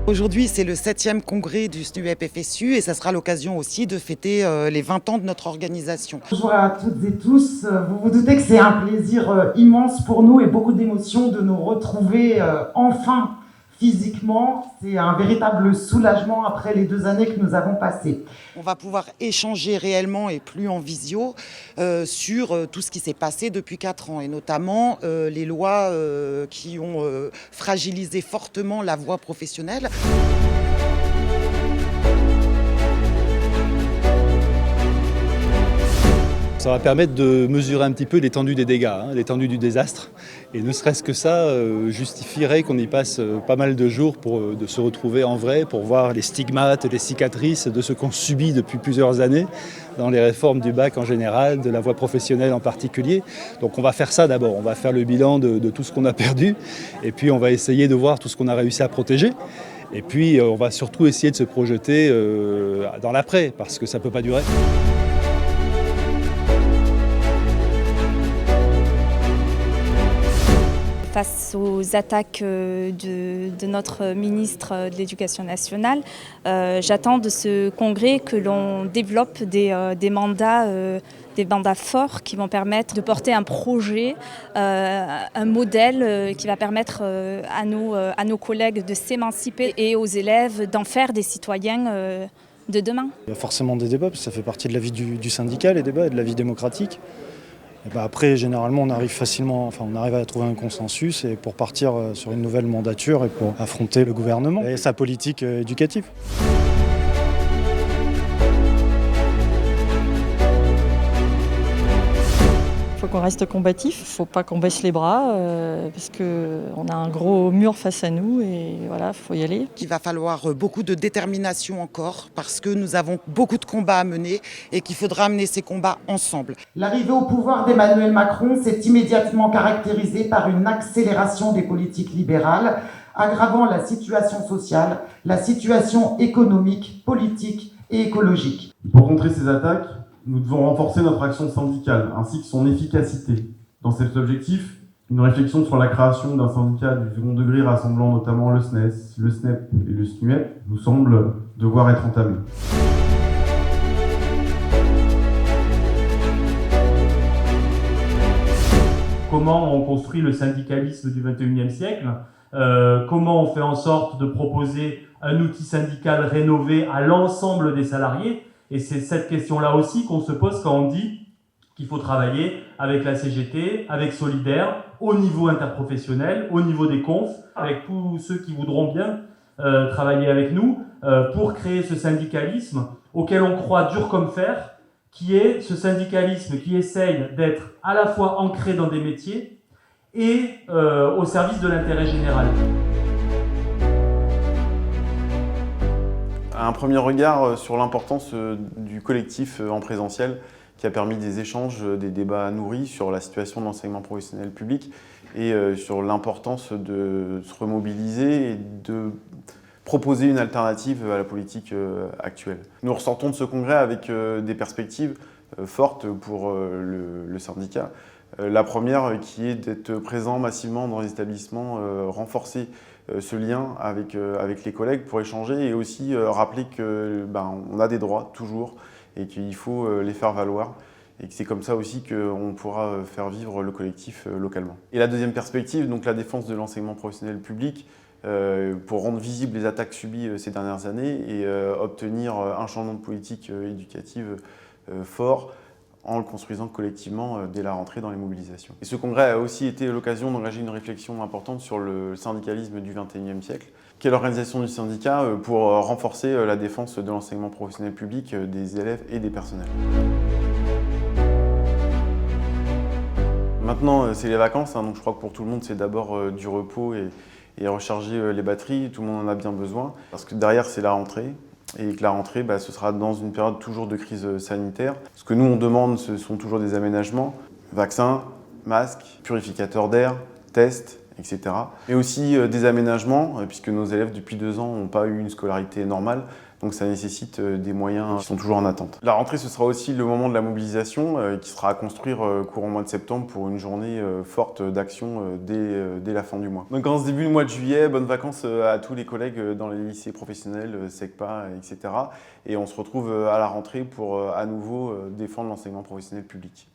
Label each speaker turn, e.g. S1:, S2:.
S1: Aujourd'hui, c'est le 7e congrès du SNUEP-FSU et ça sera l'occasion aussi de fêter les 20 ans de notre organisation.
S2: Bonjour à toutes et tous. Vous vous doutez que c'est un plaisir immense pour nous et beaucoup d'émotions de nous retrouver enfin physiquement. C'est un véritable soulagement après les 2 années que nous avons passées.
S1: On va pouvoir échanger réellement et plus en visio sur tout ce qui s'est passé depuis 4 ans et notamment les lois qui ont fragilisé fortement la voie professionnelle.
S3: Ça va permettre de mesurer un petit peu l'étendue des dégâts, l'étendue du désastre. Et ne serait-ce que ça justifierait qu'on y passe pas mal de jours de se retrouver en vrai, pour voir les stigmates, les cicatrices de ce qu'on subit depuis plusieurs années dans les réformes du bac en général, de la voie professionnelle en particulier. Donc on va faire ça d'abord, on va faire le bilan de tout ce qu'on a perdu et puis on va essayer de voir tout ce qu'on a réussi à protéger. Et puis on va surtout essayer de se projeter dans l'après, parce que ça ne peut pas durer.
S4: Face aux attaques de notre ministre de l'Éducation nationale, j'attends de ce congrès que l'on développe des mandats forts qui vont permettre de porter un projet, un modèle qui va permettre à nos collègues de s'émanciper et aux élèves d'en faire des citoyens de demain.
S5: Il y a forcément des débats, parce que ça fait partie de la vie du syndicat, les débats, et de la vie démocratique. Et après, généralement, on arrive à trouver un consensus et pour partir sur une nouvelle mandature et pour affronter le gouvernement et sa politique éducative.
S6: Il faut qu'on reste combatif, il ne faut pas qu'on baisse les bras parce qu'on a un gros mur face à nous et voilà, il faut y aller.
S1: Il va falloir beaucoup de détermination encore parce que nous avons beaucoup de combats à mener et qu'il faudra mener ces combats ensemble.
S2: L'arrivée au pouvoir d'Emmanuel Macron s'est immédiatement caractérisée par une accélération des politiques libérales, aggravant la situation sociale, la situation économique, politique et écologique.
S7: Pour contrer ces attaques, nous devons renforcer notre action syndicale ainsi que son efficacité. Dans cet objectif, une réflexion sur la création d'un syndicat du second degré rassemblant notamment le SNES, le SNEP et le SNUEP nous semble devoir être entamée.
S8: Comment on construit le syndicalisme du XXIe siècle, comment on fait en sorte de proposer un outil syndical rénové à l'ensemble des salariés. Et c'est cette question-là aussi qu'on se pose quand on dit qu'il faut travailler avec la CGT, avec Solidaire, au niveau interprofessionnel, au niveau des confs, avec tous ceux qui voudront bien travailler avec nous pour créer ce syndicalisme auquel on croit dur comme fer, qui est ce syndicalisme qui essaye d'être à la fois ancré dans des métiers et au service de l'intérêt général.
S9: Un premier regard sur l'importance du collectif en présentiel qui a permis des échanges, des débats nourris sur la situation de l'enseignement professionnel public et sur l'importance de se remobiliser et de proposer une alternative à la politique actuelle. Nous ressortons de ce congrès avec des perspectives fortes pour le syndicat. La première qui est d'être présent massivement dans les établissements, renforcer ce lien avec les collègues pour échanger et aussi rappeler qu'on a des droits toujours et qu'il faut les faire valoir et que c'est comme ça aussi qu'on pourra faire vivre le collectif localement. Et la deuxième perspective, donc la défense de l'enseignement professionnel public, pour rendre visibles les attaques subies ces dernières années et obtenir un changement de politique éducative fort en le construisant collectivement dès la rentrée dans les mobilisations. Et ce congrès a aussi été l'occasion d'engager une réflexion importante sur le syndicalisme du XXIe siècle. Quelle organisation du syndicat pour renforcer la défense de l'enseignement professionnel public des élèves et des personnels. Maintenant, c'est les vacances, donc je crois que pour tout le monde, c'est d'abord du repos et recharger les batteries. Tout le monde en a bien besoin, parce que derrière, c'est la rentrée. Et que la rentrée, ce sera dans une période toujours de crise sanitaire. Ce que nous, on demande, ce sont toujours des aménagements, vaccins, masques, purificateurs d'air, tests, etc. Mais aussi des aménagements, puisque nos élèves, depuis 2 ans, n'ont pas eu une scolarité normale. Donc ça nécessite des moyens qui sont toujours en attente. La rentrée, ce sera aussi le moment de la mobilisation qui sera à construire courant mois de septembre pour une journée forte d'action dès la fin du mois. Donc en ce début de mois de juillet, bonnes vacances à tous les collègues dans les lycées professionnels, SECPA, etc. Et on se retrouve à la rentrée pour à nouveau défendre l'enseignement professionnel public.